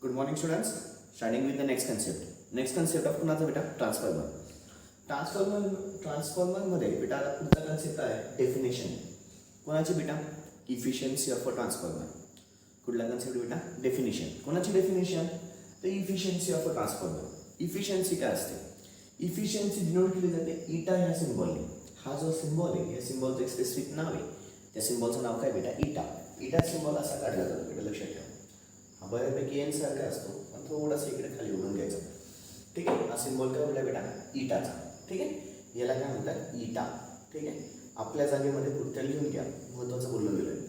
Good morning students. Starting with the next concept. Next concept of कुणाचा बेटा transformer. Transformer मध्ये बेटा पुढचा कन्सेप्ट आहे डेफिनेशन. कोणाची बेटा इफिशियन्सी ऑफ अ ट्रान्सफॉर्मर. कुठला कन्सेप्ट बेटा डेफिनेशन. कोणाची डेफिनेशन तर efficiency of a transformer. Efficiency काय असते? इफिशियन्सी डिनोट केली जाते इटा ह्या सिम्बॉलने. हा जो सिम्बॉल आहे या सिम्बॉलचं एक स्पेसिफिक नाव आहे. त्या सिम्बॉलचं नाव काय बेटा इटा. इटा सिम्बॉल असा काढला जातो बेटा, लक्षात ठेवा. हा बऱ्यापैकी एन सारखा असतो पण थोडासा इकडे खाली ओढून घ्यायचा. ठीक आहे. हा सिम्बॉल काय बोलला बेटा इटाचा. ठीक आहे. याला काय म्हणतात इटा. ठीक आहे. आपल्या जागेमध्ये कुठतरी लिहून घ्या, महत्वाचं बोललं गेलं.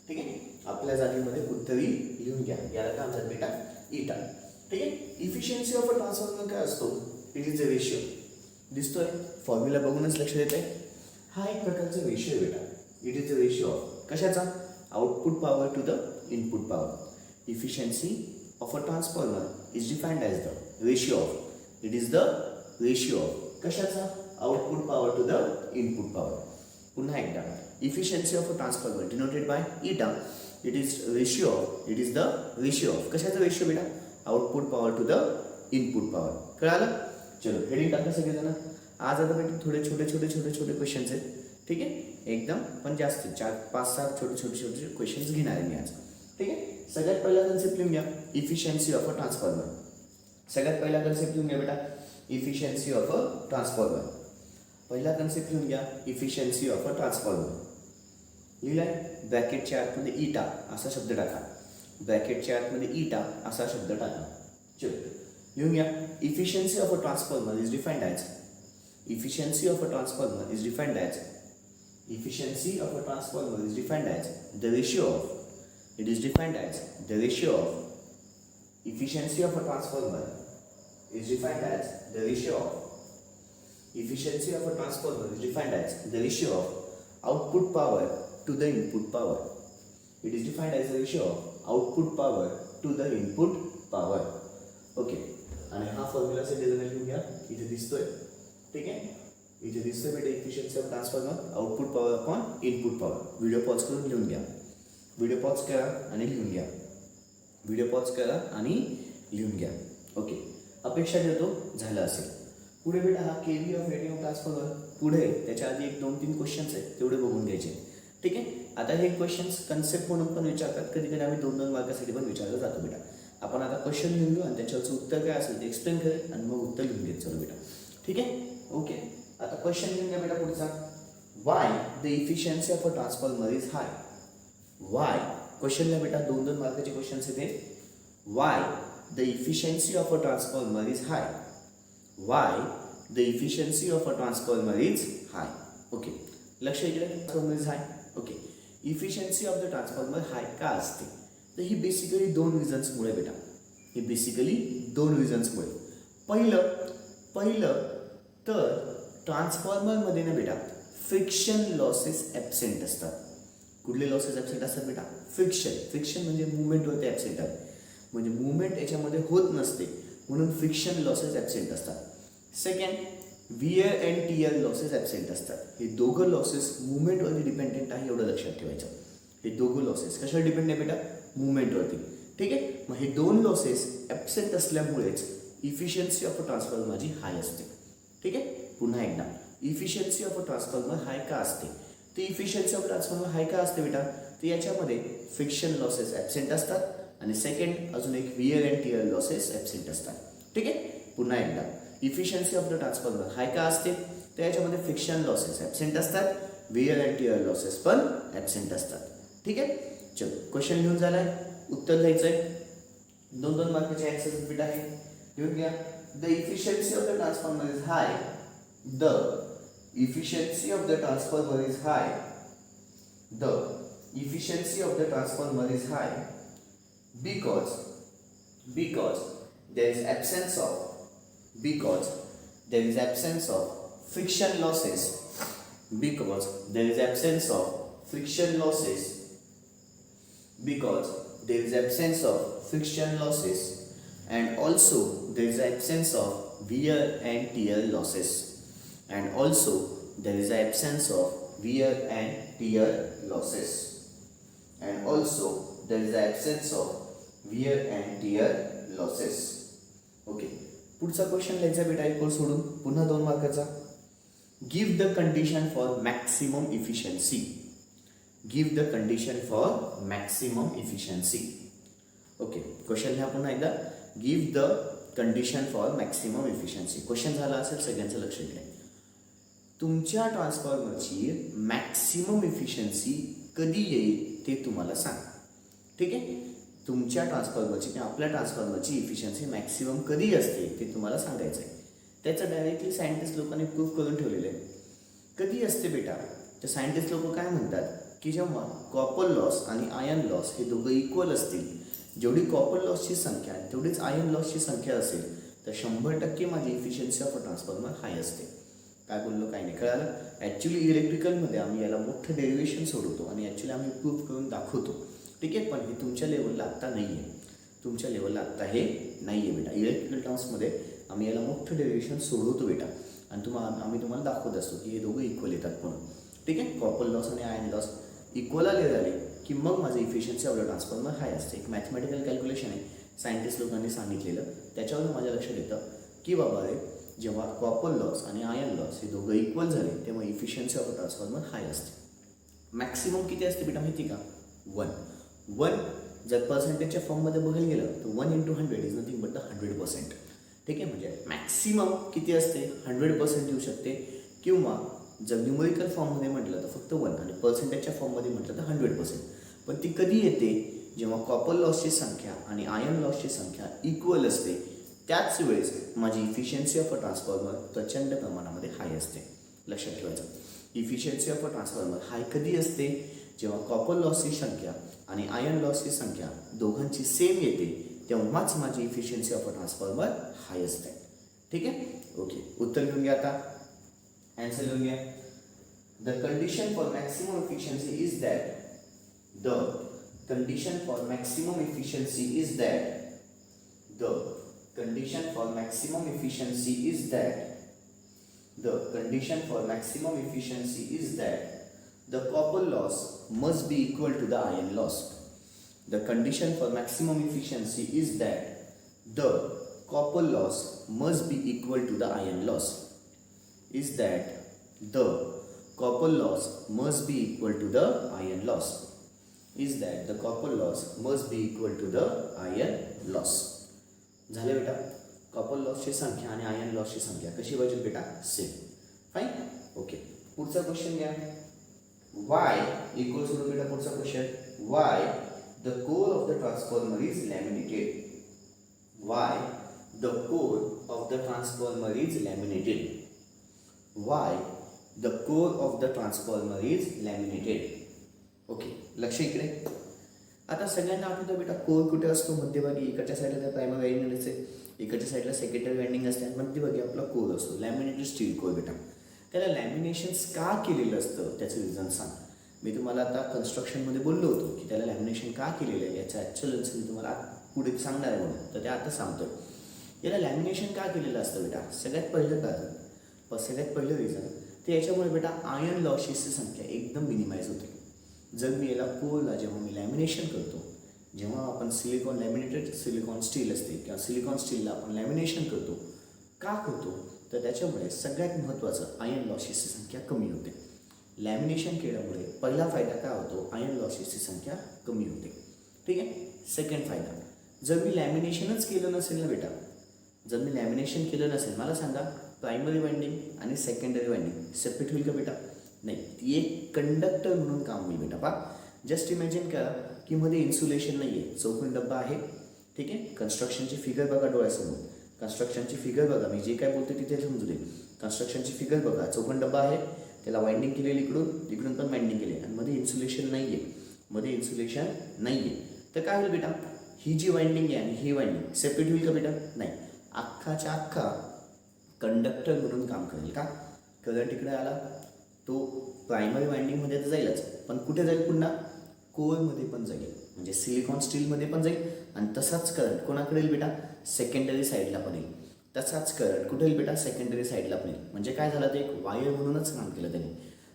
ठीक आहे. आपल्या जागेमध्ये कुठतरी लिहून घ्या, याला काय म्हणतात बेटा इटा. ठीक आहे. इफिशियन्सी ऑफ अ ट्रान्सफॉर्मर काय असतो? It is a ratio. दिसतोय फॉर्म्युला बघूनच लक्ष येत आहे. हा एक प्रकारचा रेशियो आहे बेटा. It is a ratio of कशाचा? Output power to the input power. Efficiency of a transformer is defined as the ratio of. It is the ratio of कशाचा? Output power to the input power. पुन्हा एकदा efficiency of a transformer denoted by eta. It is ratio of. It is the ratio of कशाचा ratio बेटा? Output power to the input power. कळालं? चलो heading टाका सगळेजण. आज आता बेटा थोडे छोटे क्वेश्चन्स आहेत. ठीक आहे. एकदम पण जास्त 4-5-7 छोटे क्वेश्चन्स घेणार आहे मी आज. ठीक आहे. सगळ्यात पहिला कन्सेप्ट लिहून घ्या इफिशियन्सी ऑफ अ ट्रान्सफॉर्मर. सगळ्यात पहिला कन्सेप्ट लिहून घ्या बेटा इफिशियन्सी ऑफ अ ट्रान्सफॉर्मर. पहिला कन्सेप्ट लिहून घ्या इफिशियन्सी ऑफ अ ट्रान्सफॉर्मर. लिहिलाय ब्रॅकेटच्या आतमध्ये इटा असा शब्द टाका. ब्रॅकेटच्या आतमध्ये इटा असा शब्द टाका. चलो लिहून घ्या efficiency of a transformer is defined as. Efficiency of a transformer is defined as. Efficiency of a transformer is defined as the ratio of. It is defined as the ratio of efficiency of a transformer is defined as the ratio of efficiency of a transformer is defined as the ratio of output power to the input power. It is defined as the ratio of output power to the input power. Okay. आणि हा formula से design लिहून घ्या. इथे दिसतोय. ठीक आहे. इथे दिसतोय बेटा efficiency of transformer output power upon input power. Video pause करून लिहून घ्या. व्हिडिओ पॉज करा आणि लिहून घ्या. व्हिडिओ पॉज करा आणि लिहून घ्या. ओके. अपेक्षा ठेवतो झालं असेल. पुढे बेटा हा केव्ही ऑफ रेटिंग ट्रान्सफॉर्मर. पुढे त्याच्या आधी 1-2-3 क्वेश्चन्स आहेत तेवढे बघून घ्यायचे. ठीक आहे. आता हे क्वेश्चन्स कन्सेप्ट म्हणून पण विचारतात, कधी कधी आम्ही 2-2 मार्कासाठी पण विचारलं जातो बेटा. आपण आता क्वेश्चन लिहून घेऊ आणि त्याच्यावरचं उत्तर काय असेल ते एक्सप्लेन करेल आणि मग उत्तर लिहून घेत चलो बेटा. ठीक आहे. ओके. आता क्वेश्चन लिहून घ्या बेटा पुढचा. Why the efficiency of a transformer is high. Why क्वेश्चनला बेटा 2-2 मार्काचे क्वेश्चन्स येते. Why the efficiency of a transformer is high. Why the efficiency of a transformer is high. Okay. लक्ष इकडे transformer is high. Okay. Efficiency of the transformer high का असते? तर ही बेसिकली 2 रिझन्समुळे बेटा. ही बेसिकली 2 रिझन्समुळे. पहिलं तर ट्रान्सफॉर्मरमध्ये ना बेटा फ्रिक्शन लॉसेस ॲब्सेंट असतात. कुठले लॉसेस ॲब्सेंट असतात बेटा? फ्रिक्शन म्हणजे मुवमेंटवरती ॲब्सेंट आहे. म्हणजे मुवमेंट याच्यामध्ये होत नसते म्हणून फ्रिक्शन लॉसेस ॲब्सेंट असतात. Second wear and tear losses absent असतात. हे दोघं लॉसेस मुवमेंटवरती डिपेंडेंट आहे एवढं लक्षात ठेवायचं. हे दोघं लॉसेस कशावर डिपेंड आहे बेटा? मुवमेंटवरती. ठीक आहे. मग हे 2 लॉसेस ॲब्सेंट असल्यामुळेच इफिशियन्सी ऑफ अ ट्रान्सफॉर्मर माझी हाय असते. ठीक आहे. पुन्हा एकदा efficiency of a transformer high का असते? ते इफिशियन्सी ऑफ ट्रान्सफॉर्मर हाय का असते बेटा? तर याच्यामध्ये फ्रिक्शन लॉसेस ॲब्सेंट असतात आणि सेकंड अजून एक wear and tear losses absent असतात. ठीक आहे. पुन्हा एकदा efficiency of the transformer high का असते? तर याच्यामध्ये फ्रिक्शन लॉसेस ॲब्सेंट असतात, वियर अँड टियर लॉसेस पण ॲब्सेंट असतात. ठीक आहे. चलो क्वेश्चन लिहून झालाय, उत्तर द्यायचंय. 2-2 मार्काचे ॲन्सर रिपीट आहे. लिहून घ्या. The efficiency of the transformer is high. The efficiency of the transformer is high. The efficiency of the transformer is high because there is absence of friction losses. Because there is absence of friction losses. Because there is absence of friction losses, and also there is absence of wear and tear losses. And also there is absence of wear and tear losses. And also there is absence of wear and tear losses. Okay, पुढचा question लिहायचा बेटा इक्वल सोडून, पुन्हा 2 मार्काचा. Give the condition for maximum efficiency. Give the condition for maximum efficiency. Okay, question लिहा पुन्हा एकदा. Give the condition for maximum efficiency. Question झाला असेल, सगळ्यांचं लक्ष इकडे. तुमच्या ट्रान्सफॉर्मरची मॅक्सिमम इफिशियन्सी कधी येईल ते तुम्हाला सांग. ठीक आहे, तुमच्या ट्रान्सफॉर्मरची किंवा आपल्या ट्रान्सफॉर्मरची इफिशियन्सी मॅक्सिमम कधी असते ते तुम्हाला सांगायचं आहे. त्याचं डायरेक्टली सायंटिस्ट लोकांनी प्रूफ करून ठेवलेलं आहे. कधी असते बेटा, तर सायंटिस्ट लोक काय म्हणतात की जेव्हा कॉपर लॉस आणि आयर्न लॉस हे दोघं इक्वल असतील, जेवढी कॉपर लॉसची संख्या तेवढीच आयर्न लॉसची संख्या असेल, तर 100% माझी इफिशियन्सी ऑफ अ ट्रान्सफॉर्मर हाय असते. काय बोललो काय नाही कळालं. ॲक्च्युली इलेक्ट्रिकलमध्ये आम्ही याला मोठं डेरिव्हेशन सोडवतो आणि ॲक्च्युली आम्ही प्रूफ करून दाखवतो. ठीक आहे, पण हे तुमच्या लेवलला आत्ता नाही आहे. तुमच्या लेवलला आत्ता हे नाही आहे बेटा. इलेक्ट्रिकल टर्म्समध्ये आम्ही याला मोठं डेरिव्हेशन सोडवतो बेटा, आणि आम्ही तुम्हाला दाखवत असतो की हे दोघं इक्वल येतात म्हणून. ठीक आहे, कॉपर लॉस आणि आयर्न लॉस इक्वल आले की मग माझं इफिशियन्सी ऑफ द ट्रान्सफॉर्मर हाय असते. एक मॅथमॅटिकल कॅल्क्युलेशन आहे, सायंटिस्ट लोकांनी सांगितलेलं. त्याच्यावरून माझ्या लक्षात येतं की बाबा रे, जेव्हा कॉपर लॉस आणि आयर्न लॉस हे दोघं इक्वल झाले तेव्हा इफिशियन्सी ऑफ अ ट्रान्सफॉर्मर हाय असते. मॅक्सिमम किती असते बेटा माहिती का? 1. जर पर्सेंटेजच्या फॉर्ममध्ये बघायला गेलं तर 1 × 100 इज नथिंग बट द 100%. ठीक आहे, म्हणजे मॅक्सिमम किती असते? 100% येऊ शकते, किंवा जर न्यूमरिकल फॉर्ममध्ये म्हटलं तर फक्त 1, आणि पर्सेंटेजच्या फॉर्ममध्ये म्हटलं तर 100%. पण ती कधी येते? जेव्हा कॉपर लॉसची संख्या आणि आयर्न लॉसची संख्या इक्वल असते, त्याच वेळेस माझी इफिशियन्सी ऑफ अ ट्रान्सफॉर्मर प्रचंड प्रमाणामध्ये हाय असते. लक्षात ठेवायचं, इफिशियन्सी ऑफ अ ट्रान्सफॉर्मर हाय कधी असते? जेव्हा कॉपर लॉसची संख्या आणि आयर्न लॉसची संख्या दोघांची सेम येते, तेव्हाच माझी इफिशियन्सी ऑफ अ ट्रान्सफॉर्मर हाय असते. ठीक आहे, ओके. उत्तर लिहून घ्या आता, आन्सर लिहून घ्या. The condition for maximum efficiency is that the condition for maximum efficiency is that the condition for maximum efficiency is that the condition for maximum efficiency is that the copper loss must be equal to the iron loss. The condition for maximum efficiency is that the copper loss must be equal to the iron loss. Is that the copper loss must be equal to the iron loss. Is that the copper loss must be equal to the iron loss. झाले बेटा, copper लॉसची संख्या आणि iron लॉसची संख्या कशी पाहिजे बेटा? Same. Fine, okay. पुढचा question घ्या. वाय इक्वल टू बेटा पुढचा question. Why the core of the transformer is laminated. Why the core of the transformer is laminated. Why the core of the transformer is laminated. Okay, लक्ष इकडे. आता सगळ्यांना आठवतं बेटा कोर कुठे असतो? मध्यभागी. इकडच्या साईडला त्या प्रायमरी वाइंडिंग असते, इकडच्या साईडला सेकंडरी वाइंडिंग असते, आणि मध्यभागी आपला कोर असतो. लॅमिनेटेड स्टील कोर बेटा. त्याला लॅमिनेशन्स का केलेलं असतं त्याचं रिझन सांग. मी तुम्हाला आता कन्स्ट्रक्शनमध्ये बोललो होतो की त्याला लॅमिनेशन का केलेलं आहे, याचं ॲक्च्युअल रिझन मी तुम्हाला पुढे सांगणार आहे म्हणून, तर ते आता सांगतो. याला लॅमिनेशन का केलेलं असतं बेटा? सगळ्यात पहिलं रिझन ते याच्यामुळे बेटा आयर्न लॉसेसची संख्या एकदम मिनिमाइज होते. जर मी याला कोरला जेव्हा मी लॅमिनेशन करतो, जेव्हा आपण लॅमिनेटेड सिलिकॉन स्टील असते किंवा सिलिकॉन स्टीलला आपण लॅमिनेशन करतो, का करतो? तर त्याच्यामुळे सगळ्यात महत्त्वाचं आयर्न लॉसेसची संख्या कमी होते. लॅमिनेशन केल्यामुळे पहिला फायदा काय होतो? आयर्न लॉसेसची संख्या कमी होते. ठीक आहे. सेकंड फायदा, जर मी लॅमिनेशनच केलं नसेल ना बेटा, जर मी लॅमिनेशन केलं नसेल, मला सांगा प्रायमरी वाइंडिंग आणि सेकंडरी वाइंडिंग सेपरेट होईल का बेटा? नाही, ती एक कंडक्टर म्हणून काम होईल बेटा. पहा, जस्ट इमॅजिन करा की मध्ये इन्सुलेशन नाही आहे, चौकोन डब्बा आहे. ठीक आहे, कन्स्ट्रक्शनची फिगर बघा डोळ्यासमोर. कन्स्ट्रक्शनची फिगर बघा, मी जे काय बोलतो तिथे समजू दे. कन्स्ट्रक्शनची फिगर बघा, चौकोन डब्बा आहे, त्याला वाइंडिंग केलेली इकडून पण वाइंडिंग केली, आणि मध्ये इन्सुलेशन नाही आहे. तर काय होईल बेटा? ही जी वाइंडिंग आहे आणि ही वाइंडिंग सेपरेट होईल का बेटा? नाही, अख्खाच्या अख्खा कंडक्टर म्हणून काम करेल. का? करंट इकडे आला, तो प्रायमरी वाइंडिंगमध्ये तर जाईलच, पण कुठे जाईल? पुन्हा कोरमध्ये पण जाईल, म्हणजे सिलिकॉन स्टीलमध्ये पण जाईल. आणि तसाच करंट कोणाकडे येईल बेटा? सेकंडरी साईडला पण येईल. तसाच करंट कुठे येईल बेटा? सेकंडरी साईडला पण येईल. म्हणजे काय झालं? ते एक वायर म्हणूनच काम केलं त्यांनी.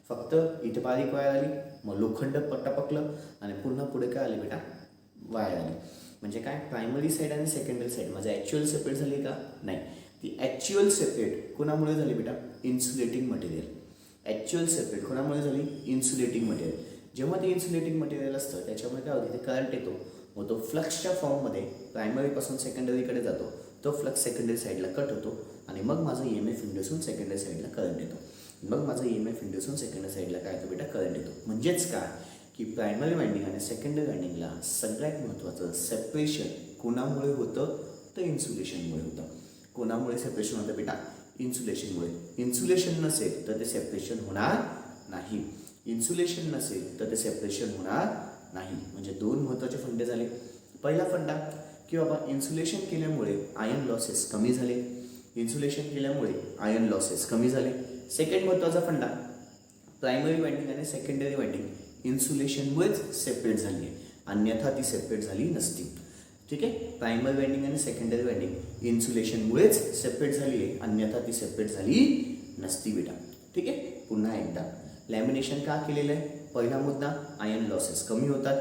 फक्त इथे बारीक वायर आली, मग लोखंड टपकलं, आणि पुन्हा पुढे काय आले बेटा? वायर आली. म्हणजे काय, प्रायमरी साईड आणि सेकंडरी साईड माझं ॲक्च्युअल सेपरेट झाली का, नाही. ती ॲक्च्युअल सेपरेट कोणामुळे झाली बेटा, इन्सुलेटिंग मटेरियल. ॲक्च्युअल सेपरेट कोणामुळे झाली, इन्सुलेटिंग मटेरियल. जेव्हा ते इन्सुलेटिंग मटेरियल असतं त्याच्यामुळे काय होते, ते करंट येतो, मग तो फ्लक्सच्या फॉर्ममध्ये प्रायमरीपासून सेकंडरीकडे जातो. तो फ्लक्स सेकंडरी साईडला कट होतो आणि मग माझं EMF इंड्यूस होऊन सेकंडरी साईडला करंट येतो. मग माझं EMF इंड्यूस होऊन सेकंडरी साईडला काय होतं बेटा, करंट येतो. म्हणजेच काय की प्रायमरी वाइंडिंग आणि सेकंडरी वाइंडिंगला सगळ्यात महत्त्वाचं सेपरेशन कोणामुळे होतं, तर इन्सुलेशनमुळे होतं. कोणामुळे सेपरेशन होतं बेटा, इन्सुलेशनमुळे. इन्सुलेशन नसेल तर ते सेपरेशन होणार नाही. इन्सुलेशन नसेल तर ते सेपरेशन होणार नाही. म्हणजे दोन महत्त्वाचे फंडे झाले. पहिला फंडा की बाबा इन्सुलेशन केल्यामुळे आयर्न लॉसेस कमी झाले. इन्सुलेशन केल्यामुळे आयर्न लॉसेस कमी झाले. सेकंड महत्त्वाचा फंडा, प्रायमरी वाइंडिंग आणि सेकंडरी वाइंडिंग इन्सुलेशनमुळेच सेपरेट झाली आहे, अन्यथा ती सेपरेट झाली नसती. ठीक आहे, प्रायमरी वाइंडिंग आणि सेकंडरी वाइंडिंग इन्सुलेशनमुळेच सेपरेट झाली आहे, अन्यथा ती सेपरेट झाली नसती बेटा. ठीक आहे, पुन्हा एकदा लॅमिनेशन का केलेलं आहे, पहिला मुद्दा आयर्न लॉसेस कमी होतात.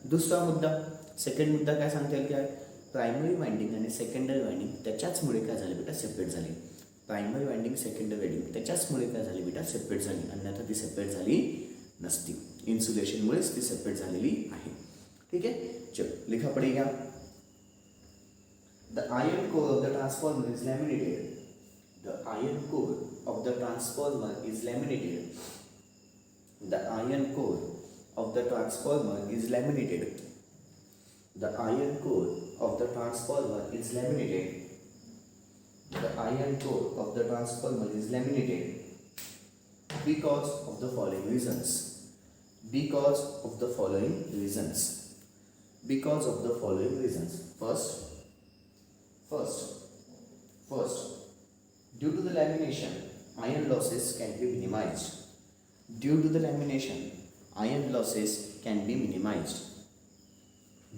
दुसरा मुद्दा, सेकंड मुद्दा काय सांगता येईल, काय प्रायमरी वाइंडिंग आणि सेकंडरी वाइंडिंग त्याच्याचमुळे काय झाले बेटा, सेपरेट झाली. प्रायमरी वाइंडिंग सेकंडरी वाइंडिंग त्याच्याचमुळे काय झाली बेटा, सेपरेट झाली, अन्यथा ती सेपरेट झाली नसती. इन्सुलेशनमुळेच ती सेपरेट झालेली आहे. ठीक आहे, चलो लिखा पडेगा. The iron core of the transformer is laminated. The iron core of the transformer is laminated. The iron core of the transformer is laminated. The iron core of the transformer is laminated. The iron core of the transformer is laminated because of the following reasons. Because of the following reasons. Because of the following reasons. First, due to the lamination, iron losses can be minimized. Due to the lamination, iron losses can be minimized.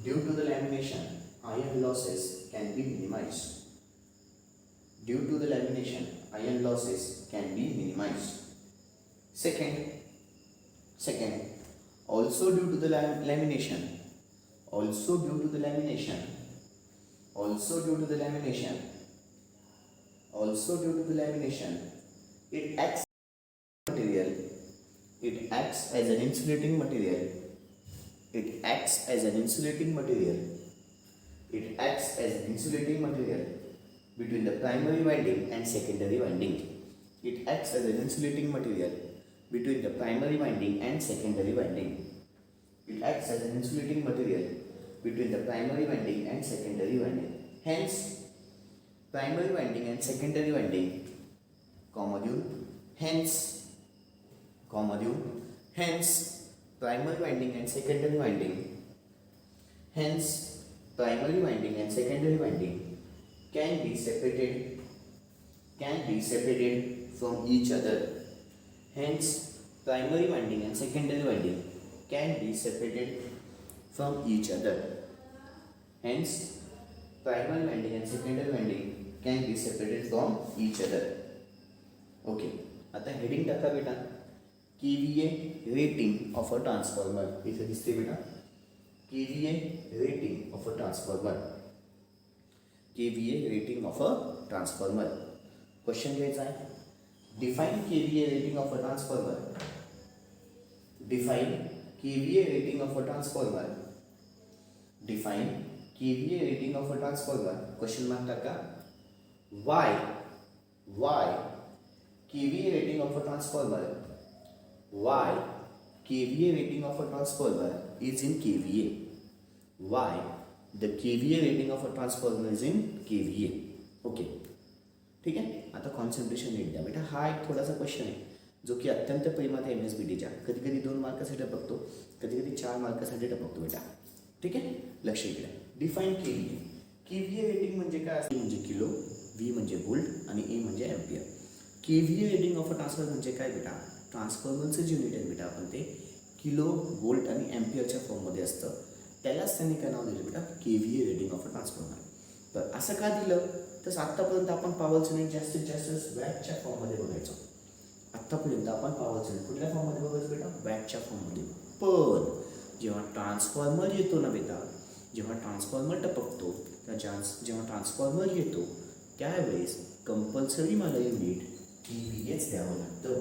Due to the lamination, iron losses can be minimized. Due to the lamination, iron losses can be minimized. Second, also due to the lamination, it acts material. It acts as an insulating material. It acts as an insulating material. It acts as an insulating material between the primary winding and secondary winding. It acts as an insulating material between the primary winding and secondary winding. It acts as an insulating material between the primary winding and secondary winding. Hence, primary winding and secondary winding, hence, primary winding and secondary winding, hence, primary winding and secondary winding can be separated from each other. Hence, primary winding and secondary winding can be separated from each other. Hence, primary winding and secondary winding can be separated from each other. Okay. आता heading टाका बेटा, KVA rating of a transformer. इथे दिसते बेटा, KVA rating of a transformer. KVA rating of a transformer. Question घ्यायचा आहे, define KVA rating of a transformer. Define KVA rating of a transformer. Define KVA rating of a transformer. Question mark टाका. Why KVA rating of a transformer? Why KVA rating of a transformer is in KVA? Why the KVA rating of a transformer is in KVA? Okay, ठीक आहे. आता concentration नीट द्या बेटा. हा एक थोडासा question आहे जो की अत्यंत प्रेमात आहे MSBTच्या. कधी कधी 2 मार्कासाठी टपकतो, कधी कधी 4 मार्कासाठी टपकतो बेटा. ठीक आहे, लक्ष इकडे. डिफाईन KVA रेटिंग म्हणजे काय असते, म्हणजे किलो, V म्हणजे व्होल्ट आणि A म्हणजे ampere. KVA rating of a transformer म्हणजे काय बेटा, ट्रान्सफॉर्मरचं जे युनिट आहे बेटा आपण ते किलो, व्होल्ट आणि एम्पियरच्या फॉर्ममध्ये असतं. त्यालाच त्यांनी काय नाव दिलं बेटा, KVA rating of a transformer. तर असं का दिलं, तर आत्तापर्यंत आपण पॉवरचं युनिट जास्तीत जास्त वॅटच्या फॉर्ममध्ये बघायचो. आत्तापर्यंत आपण पॉवरचं युनिट कुठल्या फॉर्ममध्ये बघायचं बेटा, वॅटच्या फॉर्ममध्ये. पण जेव्हा ट्रान्सफॉर्मर येतो ना बेटा, जेव्हा ट्रान्सफॉर्मर टपकतो जेव्हा ट्रान्सफॉर्मर येतो त्यावेळेस कंपल्सरी मला युनिट KVAच द्यावं लागतं.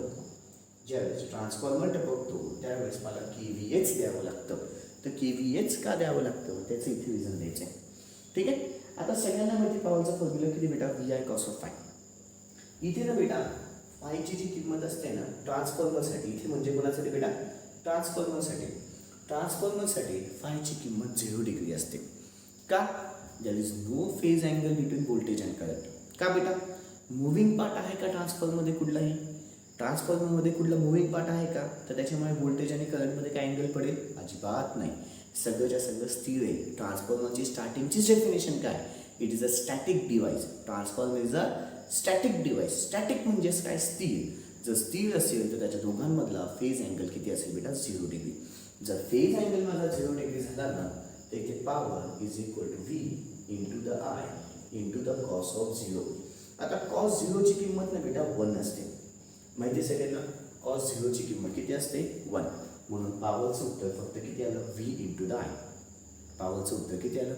ज्यावेळेस ट्रान्सफॉर्मर टपकतो त्यावेळेस मला KVAच द्यावं लागतं. तर KVAच का द्यावं लागतं त्याचं इथे रिझन द्यायचं आहे. ठीक आहे. आता सगळ्यांना माहिती पॉवरचा फॉर्म्युला किती बेटा VI cos of phi. इथे ना बेटा फायची जी किंमत असते ना ट्रान्सफॉर्मरसाठी इथे म्हणजे कोणासाठी बेटा ट्रान्सफॉर्मरसाठी फायची किंमत 0 डिग्री असते. का? There is no phase angle between voltage and current. का बेटा? मुव्हिंग पार्ट आहे का ट्रान्सफॉर्मरमध्ये कुठलाही? ट्रान्सफॉर्मरमध्ये कुठला मुव्हिंग पार्ट आहे का? तर त्याच्यामुळे व्होल्टेज आणि करंटमध्ये काय अँगल पडेल? अजिबात नाही. सगळंच्या सगळं स्थिर आहे. ट्रान्सफॉर्मरची स्टार्टिंगचीच डेफिनेशन काय? It is a static device. Transformer is a static device. Static म्हणजेच काय? स्थिर. जर स्थिर असेल तर त्याच्या दोघांमधला फेज अँगल किती असेल बेटा? 0 डिग्री. जर फेज अँगल माझा 0 डिग्री झाला ना तर इथे power is equal to V into the I into the cos of 0. आता कॉस 0ची किंमत ना बेटा 1 असते. माहिती आहे सगळ्यांना? कॉस 0ची किंमत किती असते? 1. म्हणून पॉवरचं उत्तर फक्त किती आलं? V into the I. पॉवरचं उत्तर किती आलं?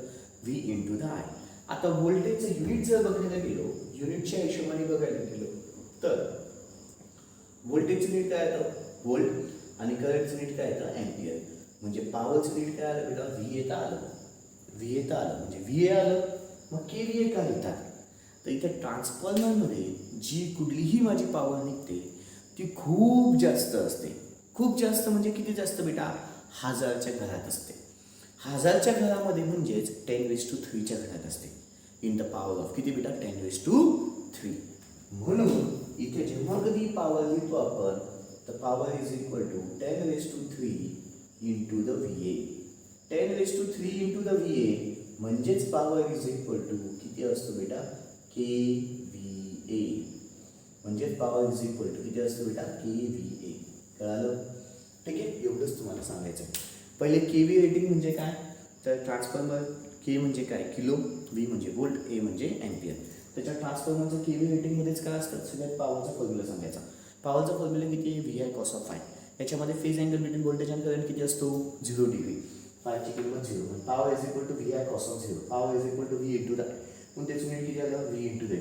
V into the I. आता व्होल्टेजचं युनिट जर बघायला गेलो युनिटच्या हिशोबाने बघायला गेलो तर व्होल्टेजचं युनिट काय येतं? व्होल्ट आणि करंटचं युनिट काय येतं? अँपियर. म्हणजे पॉवरचं युनिट काय आलं बेटा? V येता आलं म्हणजे VA आलं. मग KVA काय लिहितात? तर इथे ट्रान्सफॉर्मरमध्ये जी कुठलीही माझी पॉवर निघते ती खूप जास्त असते. खूप जास्त म्हणजे किती जास्त बेटा? 1000च्या घरात असते. 1000च्या घरामध्ये म्हणजेच 10⁻³ घरात असते. इन द पॉवर ऑफ किती बेटा? 10⁻3. म्हणून इथे जेव्हा कधी पॉवर लिहितो आपण तर power is equal to 10⁻³ into the VA. 10⁻³ into the VA म्हणजेच पॉवर इज इक्वल टू किती असतो बेटा? KVA. म्हणजेच पॉवर इज इक्वल टू किती असतो बेटा? KVA. कळालं? ठीक आहे. एवढंच तुम्हाला सांगायचं आहे. पहिले KVA रेटिंग म्हणजे काय? तर ट्रान्सफॉर्मर K म्हणजे काय? किलो, V म्हणजे व्होल्ट, A म्हणजे अँपियर. त्याच्या ट्रान्सफॉर्मरचं KVA रेटिंगमध्येच काय असतात? सगळ्यात पॉवरचा फॉर्म्युला सांगायचा. पॉवरचा फॉर्म्युला किती आहे? VI cos of phi. याच्यामध्ये फेज अँगल बिटवीन व्होल्टेज आणि करंट किती असतो? 0 डिग्री. फायची किंमत 0. Power is equal to VI cos of 0. Power is equal to V into the. मग त्याचं युनिट किती आलं? V into the.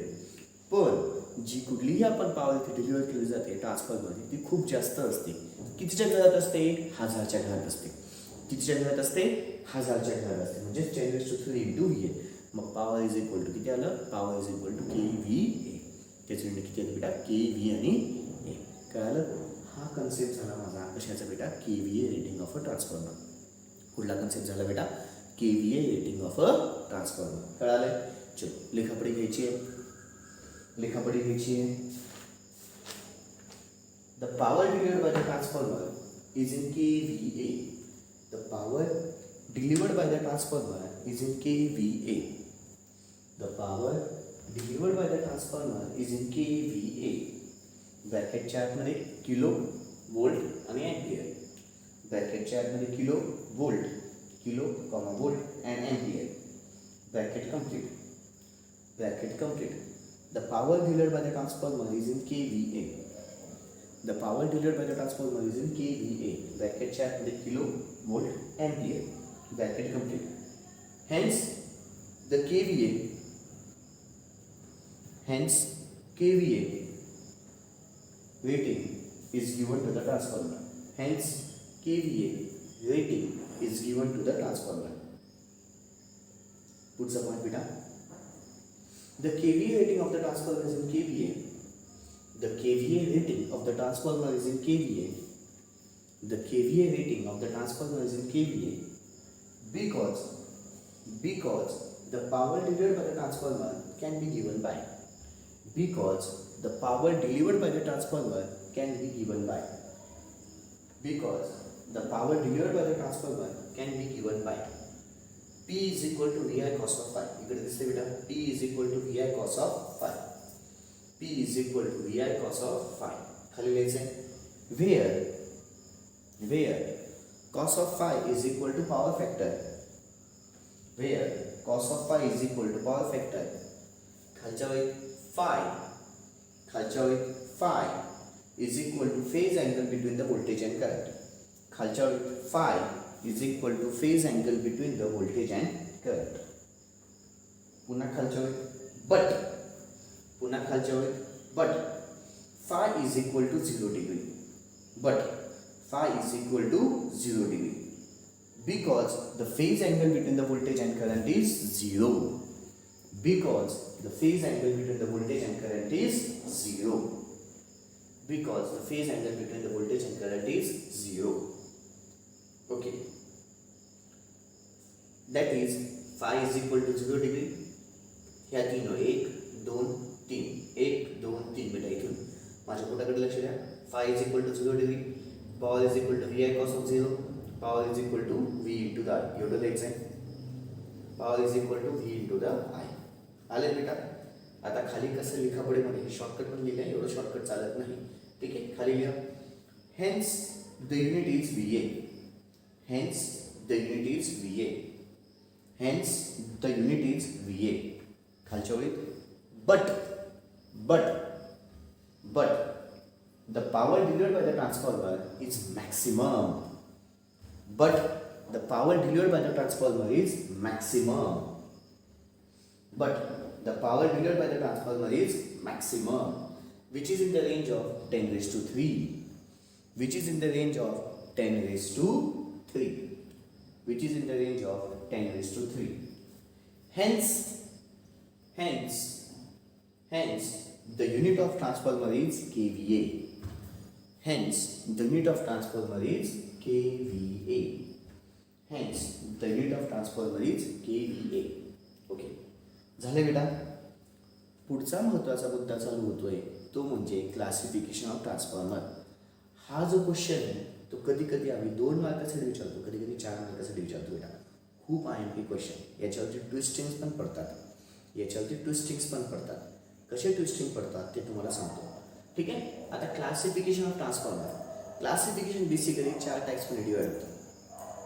पण जी कुठलीही आपण पॉवर इथे डिलिव्हर केली जाते ट्रान्सफॉर्मरमध्ये ती खूप जास्त असते. कितीच्या घरात असते? 1000च्या घरात असते. कितीच्या घरात असते? 1000च्या घरात असते. म्हणजे 10⁻³ इंटू VA. मग पॉवर इज इक्वल टू किती आलं? Power is equal to KVA. त्याचं युनिट किती आलं बेटा? KV आणि A. कळालं? हा कन्सेप्ट झाला माझा कशाचा बेटा? KVA rating of a transformer. कुठला कन्सेप्ट झाला बेटा? KVA rating of a transformer. कळालं? चलो लेखापडी घ्यायची आहे. The power delivered by the transformer is in KVA. The power delivered by the transformer is in KVA. The power delivered by the transformer is in KVA. ब्रॅकेटच्या आतमध्ये kilo, volt आणि ampere. ब्रॅकेटच्या आतमध्ये kilo, volt and ampere. Bracket complete. The power delivered by the transformer is in KVA. The power delivered by the transformer is in KVA. Bracket च्या आतमध्ये kilo, volt, ampere. Bracket complete. Hence KVA rating is given to the transformer. Hence KVA rating is given to the transformer. Puts a point beta. The KVA rating of the transformer is in KVA. The KVA rating of the transformer is in KVA. The KVA rating of the transformer is in KVA because the power delivered by the transformer can be given by. Because the power delivered by the transformer can be given by. Because the power delivered by the transformer can be given by. P is equal to VI cos of phi. इकडे दिसते बेटा P is equal to VI cos of phi. P is equal to VI cos of phi. खाली लिहायचं आहे where cos of phi is equal to power factor. Where cos of phi is equal to power factor. खालच्या वेळी phi is equal to phase angle between the voltage and current. खालच्या वेळी phi is equal two phase angle between the voltage and current. पुन्हा खालच्या वेळेत but phi is equal to 0 degree. But phi is equal to 0 degree because the phase angle between the voltage and current is 0. Because the phase angle between the voltage and current is 0. Because the phase angle between the voltage and current is 0. Okay. That is phi is equal to 0 degree. ह्या तीन 1 2 3 1 2 3 बेटा इथून माझ्या बोटाकडे लक्ष द्या. phi is equal to 0 degree. Power is equal to vi cos of 0. Power is equal to v into the i. एवढं द्यायचं आहे. Power is equal to v into the i. आले बेटा. आता खाली कसं लिखा पुढे मध्ये हे शॉर्टकट पण लिहिलं आहे. एवढं शॉर्टकट चालत नाही. ठीक आहे, खाली लिहा. Hence the unit is va. Hence the unit is va. Hence the unit is va. खालच्या वेळी but the power delivered by the transformer is maximum. But the power delivered by the transformer is maximum. But the power delivered by the transformer is maximum, which is in the range of 10 raised to 3. Which is in the range of 10 raised to 3. Which is in the range of 10 raised to 3. Hence, the unit of transformer is kVA. Hence, the unit of transformer is kVA. Hence, the unit of transformer is kVA. Okay. झाले बेटा. पुढचा महत्त्वाचा मुद्दा चालू होतोय तो म्हणजे classification of transformer. हा जो क्वेश्चन आहे तो कधी कधी आम्ही 2 मार्कासाठी विचारतो, कधी कधी 4 मार्कासाठी विचारतो बेटा. खूप IMP क्वेश्चन. याच्यावरती ट्विस्टिंग्स पण पडतात. कसे ट्विस्टिंग पडतात ते तुम्हाला सांगतो. ठीक आहे. आता classification of transformer. Classification basically 4 टाइप्समध्ये डिवाइड होतं.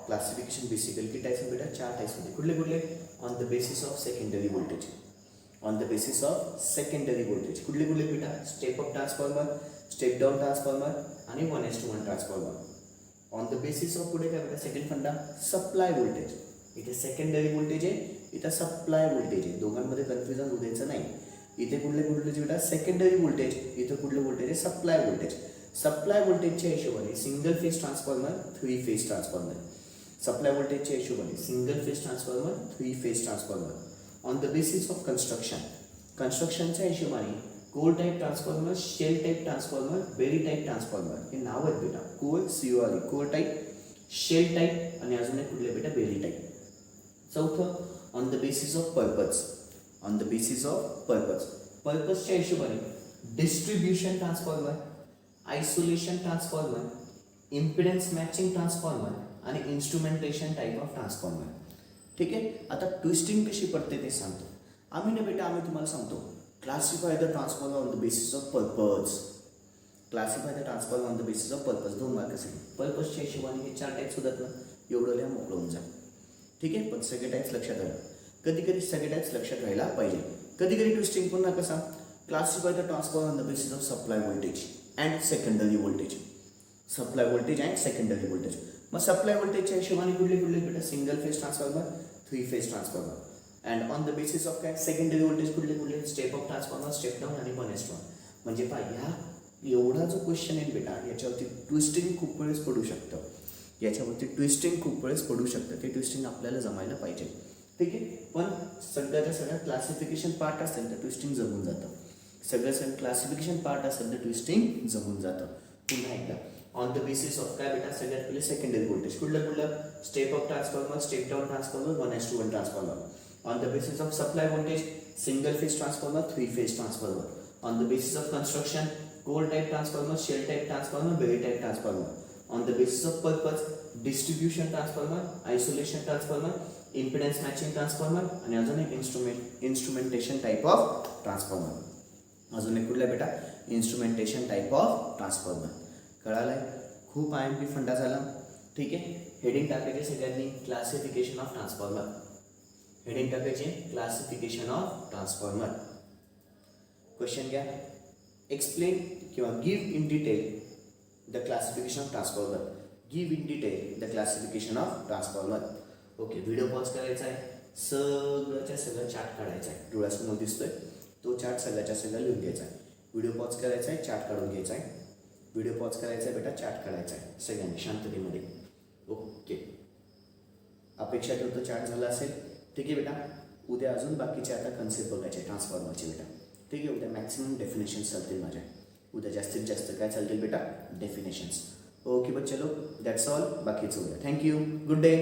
क्लासिफिकेशन बेसिकली किती टाइप्स बेटा? 4 टाइप्समध्ये. कुठले? On the basis of secondary voltage. कुठले बेटा? Step up transformer, step down transformer आणि 1:1 transformer. On the basis of पुढे काय बेटा? Second funda supply voltage. इथे सेकंडरी व्होल्टेज आहे, इथे सप्लाय व्होल्टेज आहे. दोघांमध्ये कन्फ्युजन होऊ द्यायचं नाही. इथे कुठले बेटा? Secondary voltage. इथे कुठलं व्होल्टेज आहे? Supply voltage. सप्लाय व्होल्टेजच्या हिशोबाने single phase transformer, 3 phase transformer. Supply व्होल्टेजच्या हिशोबाने single phase transformer, 3 phase transformer. On the basis of कन्स्ट्रक्शनच्या हिशोबाने core type transformer, shell type transformer, berry type transformer. हे नाव आहेत बेटा. कोर टाईप, शेल टाईप आणि अजून एक कुठले बेटा? Berry type. चौथं ऑन द बेसिस ऑफ पर्पजच्या हिशोबाने distribution transformer, isolation transformer, impedance matching transformer आणि इन्स्ट्रुमेंटेशन टाईप ऑफ ट्रान्सफॉर्मर. ठीक आहे. आता ट्विस्टिंग कशी पडते ते सांगतो. आम्ही तुम्हाला सांगतो classify the transformer on the basis of purpose. 2 मार्कासाठी. पर्पजच्या हिशोबाने हे 4 टाईप्स होतात ना, एवढं लिहा, मोकळं होऊन जा. ठीक आहे. पण सगळे टाईप्स लक्षात राहा. कधी सगळे टाईप्स लक्षात राहायला पाहिजे. कधी ट्विस्टिंग पुन्हा कसा? Classify the transformer on the basis of supply voltage and secondary voltage. मग सप्लाय व्होल्टेजच्या हिशोबाने कुठले बेटा? Single phase transformer, 3 phase transformer. And on the basis of काय? सेकंडरी व्होल्टेज कुठले? Step up transformer, step down आणि 1:1. म्हणजे ह्या एवढा जो क्वेश्चन आहे बेटा, याच्यावरती ट्विस्टिंग खूप वेळेस पडू शकतं. ते ट्विस्टिंग आपल्याला जमायला पाहिजे. ठीक आहे. पण सगळ्या क्लासिफिकेशन पार्ट असेल तर ट्विस्टिंग जमून जातं. क्लासिफिकेशन पार्ट असेल तर ट्विस्टिंग जमून जातं. पुन्हा एकदा ऑन द बेसिस ऑफ काय बेटा? सगळ्यात पहिले सेकंडरी व्होल्टेज. कुठलं? Step up transformer, step down transformer, 1:1 transformer. On the basis of supply voltage single phase transformer, 3 phase transformer. On the basis of construction core type transformer, shell type transformer, berry type transformer. On the basis of purpose distribution transformer, isolation transformer, impedance matching transformer आणि अजून एक instrumentation type of transformer. अजून एक कुठला बेटा? Instrumentation type of transformer. कळालंय? खूप IMP funda झाला. ठीक आहे. हेडिंग टाकायचे सगळ्यांनी क्लासिफिकेशन ऑफ ट्रान्सफॉर्मर. क्वेश्चन घ्या. एक्सप्लेन किंवा give in detail the classification of transformer. Give in detail the classification of transformer. Okay, video pause करायचा आहे, सगळ्याच्या सगळं चार्ट काढायचा आहे. डोळ्यासमोर दिसतोय तो चार्ट सगळ्याच्या सगळं लिहून घ्यायचा आहे. व्हिडिओ पॉज करायचा आहे, चार्ट काढून घ्यायचा आहे. व्हिडिओ पॉज करायचा आहे बेटा, चार्ट काढायचा आहे सगळ्यांनी शांततेमध्ये. ओके, अपेक्षा ठेवतो चार्ट झाला असेल. ठीक आहे बेटा, उद्या अजून बाकीचे आता कन्सेप्ट बघायचे ट्रान्सफॉर्मरचे बेटा. ठीक आहे, उद्या मॅक्सिमम डेफिनेशन्स चालतील माझ्या. उद्या जास्तीत जास्त काय चालतील बेटा? डेफिनेशन्स. ओके बच्चे लोग, दॅट्स ऑल. बाकीचं उद्या. Thank you, good day.